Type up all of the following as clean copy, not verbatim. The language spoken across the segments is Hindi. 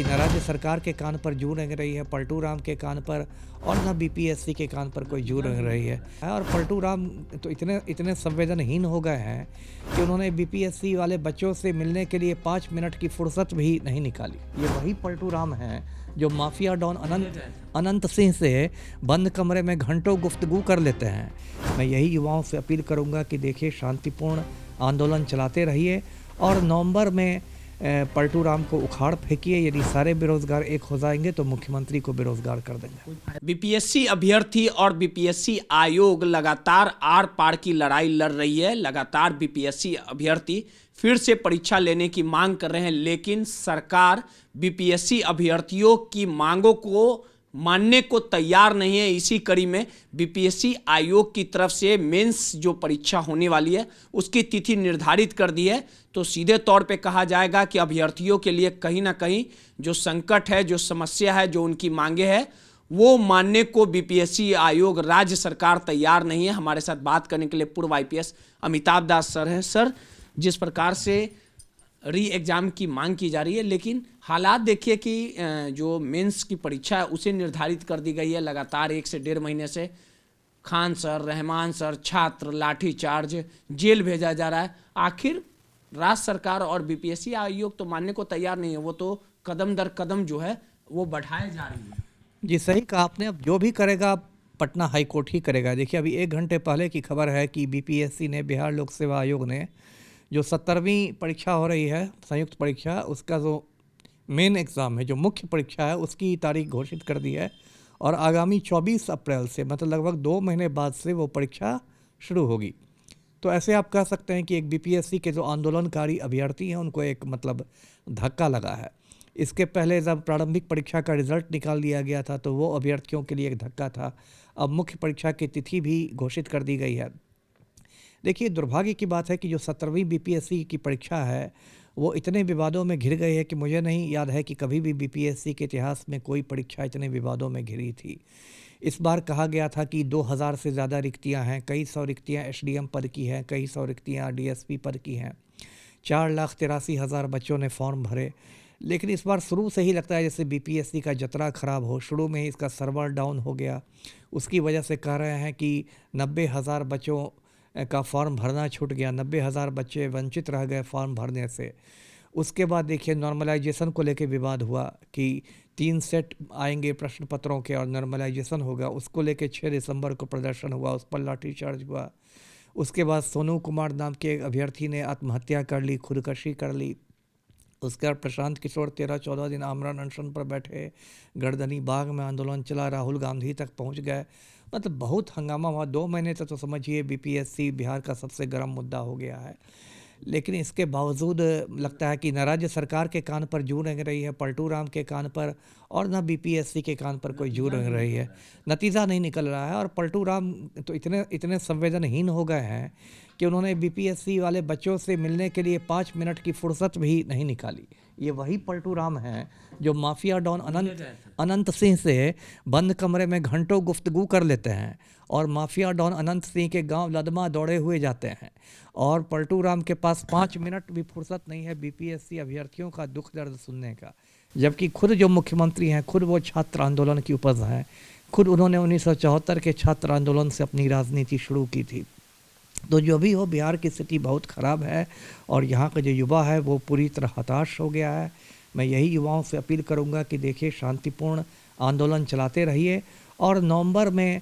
कि न राज्य सरकार के कान पर जू रेंग रही है पलटू राम के कान पर, और न बीपीएससी के कान पर कोई जू रेंग रही है। और पलटू राम तो इतने संवेदनहीन हो गए हैं कि उन्होंने बीपीएससी वाले बच्चों से मिलने के लिए 5 मिनट की फुर्सत भी नहीं निकाली। ये वही पलटू राम हैं जो माफिया डॉन अनंत सिंह से बंद कमरे में घंटों गुफ्तगू कर लेते हैं। मैं यही युवाओं से अपील करूंगा कि देखिए, शांतिपूर्ण आंदोलन चलाते रहिए और नवंबर में पलटू राम को उखाड़ फेंकिए। यदि सारे बेरोजगार एक हो जाएंगे तो मुख्यमंत्री को बेरोजगार कर देंगे। बीपीएससी अभ्यर्थी और बीपीएससी आयोग लगातार आर पार की लड़ाई लड़ रही है। लगातार बीपीएससी अभ्यर्थी फिर से परीक्षा लेने की मांग कर रहे हैं, लेकिन सरकार बीपीएससी अभ्यर्थियों की मांगों को मानने को तैयार नहीं है। इसी कड़ी में बीपीएससी आयोग की तरफ से मेंस जो परीक्षा होने वाली है उसकी तिथि निर्धारित कर दी है। तो सीधे तौर पे कहा जाएगा कि अभ्यर्थियों के लिए कहीं ना कहीं जो संकट है, जो समस्या है, जो उनकी मांगे है, वो मानने को बीपीएससी आयोग, राज्य सरकार तैयार नहीं है। हमारे साथ बात करने के लिए पूर्व आईपीएस अमिताभ दास सर हैं। सर, जिस प्रकार से री एग्ज़ाम की मांग की जा रही है, लेकिन हालात देखिए कि जो मेंस की परीक्षा है उसे निर्धारित कर दी गई है। लगातार 1 से 1.5 महीने से खान सर, रहमान सर, छात्र लाठीचार्ज, जेल भेजा जा रहा है। आखिर राज्य सरकार और बीपीएससी आयोग तो मानने को तैयार नहीं है, वो तो कदम दर कदम जो है वो बढ़ाए जा रही है। जी, सही कहा आपने। अब जो भी करेगा पटना हाईकोर्ट ही करेगा। देखिए, अभी 1 घंटे पहले की खबर है कि बीपीएससी ने, बिहार लोक सेवा आयोग ने, जो 70वीं परीक्षा हो रही है, संयुक्त परीक्षा, उसका जो मेन एग्ज़ाम है, जो मुख्य परीक्षा है, उसकी तारीख घोषित कर दी है। और आगामी 24 अप्रैल से, मतलब लगभग 2 महीने बाद से वो परीक्षा शुरू होगी। तो ऐसे आप कह सकते हैं कि एक बीपीएससी के जो आंदोलनकारी अभ्यर्थी हैं उनको एक मतलब धक्का लगा है। इसके पहले जब प्रारंभिक परीक्षा का रिजल्ट निकाल दिया गया था तो वो अभ्यर्थियों के लिए एक धक्का था। अब मुख्य परीक्षा की तिथि भी घोषित कर दी गई है। देखिए, दुर्भाग्य की बात है कि जो 17वीं बीपीएससी की परीक्षा है वो इतने विवादों में घिर गई है कि मुझे नहीं याद है कि कभी भी बीपीएससी के इतिहास में कोई परीक्षा इतने विवादों में घिरी थी। इस बार कहा गया था कि 2000 से ज़्यादा रिक्तियां हैं, कई सौ रिक्तियां एसडीएम पद की हैं, कई सौ रिक्तियां डीएसपी पद की हैं। 4,83,000 बच्चों ने फॉर्म भरे। लेकिन इस बार शुरू से ही लगता है जैसे बीपीएससी का जतरा ख़राब हो। शुरू में ही इसका सर्वर डाउन हो गया। उसकी वजह से कह रहे हैं कि 90,000 बच्चों का फॉर्म भरना छूट गया। 90,000 बच्चे वंचित रह गए फॉर्म भरने से। उसके बाद देखिए, नॉर्मलाइजेशन को लेकर विवाद हुआ कि 3 सेट आएंगे प्रश्न पत्रों के और नॉर्मलाइजेशन होगा। उसको लेकर 6 दिसंबर को प्रदर्शन हुआ, उस पर लाठीचार्ज हुआ। उसके बाद सोनू कुमार नाम के एक अभ्यर्थी ने आत्महत्या कर ली, खुदकशी कर ली। उसके बाद प्रशांत किशोर 13-14 दिन आमरण अनशन पर बैठे, गर्दनी बाग में आंदोलन चला, राहुल गांधी तक पहुंच गए। मतलब बहुत हंगामा हुआ। 2 महीने तक तो समझिए बीपीएससी बिहार का सबसे गर्म मुद्दा हो गया है। लेकिन इसके बावजूद लगता है कि न राज्य सरकार के कान पर जू रेंग रही है पलटू राम के कान पर, और न बीपीएससी के कान पर कोई जू रेंग रही है। नतीजा नहीं निकल रहा है। और पलटू राम तो इतने संवेदनहीन हो गए हैं कि उन्होंने बीपीएससी वाले बच्चों से मिलने के लिए 5 मिनट की फुर्सत भी नहीं निकाली। ये वही पलटू राम हैं जो माफिया डॉन अनंत सिंह से बंद कमरे में घंटों गुफ्तगू कर लेते हैं, और माफिया डॉन अनंत सिंह के गांव लदमा दौड़े हुए जाते हैं। और पलटू राम के पास 5 मिनट भी फुर्सत नहीं है बीपीएससी अभ्यर्थियों का दुख दर्द सुनने का। जबकि खुद जो मुख्यमंत्री हैं, खुद वो छात्र आंदोलन की उपज हैं। खुद उन्होंने 1974 के छात्र आंदोलन से अपनी राजनीति शुरू की थी। तो जो भी हो, बिहार की स्थिति बहुत ख़राब है और यहाँ का जो युवा है वो पूरी तरह हताश हो गया है। मैं यही युवाओं से अपील करूँगा कि देखिए, शांतिपूर्ण आंदोलन चलाते रहिए और नवंबर में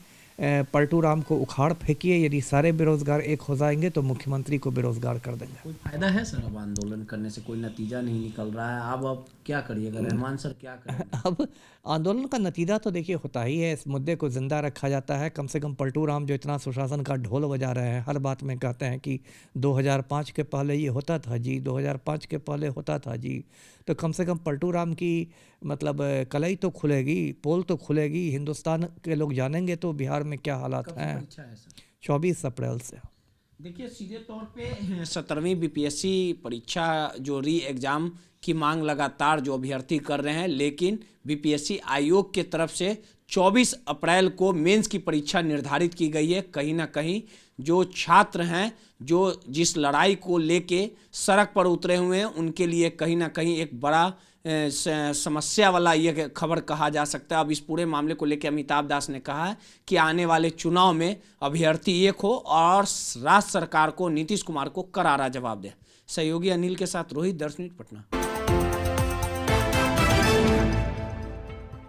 पलटू राम को उखाड़ फेंकिए। यदि सारे बेरोजगार एक हो जाएंगे तो मुख्यमंत्री को बेरोजगार कर देंगे। कोई फायदा है सर? अब आंदोलन करने से कोई नतीजा नहीं निकल रहा है। अब क्या करिएगा रहमान सर, क्या करें? अब आंदोलन का नतीजा तो देखिए होता ही है। इस मुद्दे को जिंदा रखा जाता है। कम से कम पलटू राम जो इतना सुशासन का ढोल बजा रहे हैं, हर बात में कहते हैं कि 2005 के पहले ये होता था जी, 2005 के पहले होता था जी। तो कम से कम पलटू राम की मतलब कलई तो खुलेगी, पोल तो खुलेगी। हिंदुस्तान के लोग जानेंगे तो बिहार में क्या हालात हैं। 24 अप्रैल से। देखिए, सीधे तौर पे 17वीं बीपीएससी परीक्षा जो री एग्ज़ाम की मांग लगातार जो अभ्यर्थी कर रहे हैं, लेकिन बीपीएससी आयोग के तरफ से 24 अप्रैल को मेंस की परीक्षा निर्धारित की गई है। कहीं ना कहीं जो छात्र हैं, जो जिस लड़ाई को लेके सड़क पर उतरे हुए हैं, उनके लिए कहीं ना कहीं एक बड़ा समस्या वाला ये खबर कहा जा सकता है। अब इस पूरे मामले को लेकर अमिताभ दास ने कहा है कि आने वाले चुनाव में अभ्यर्थी एक हो और राज्य सरकार को, नीतीश कुमार को करारा जवाब दे। सहयोगी अनिल के साथ रोहित, 10 मिनट, पटना।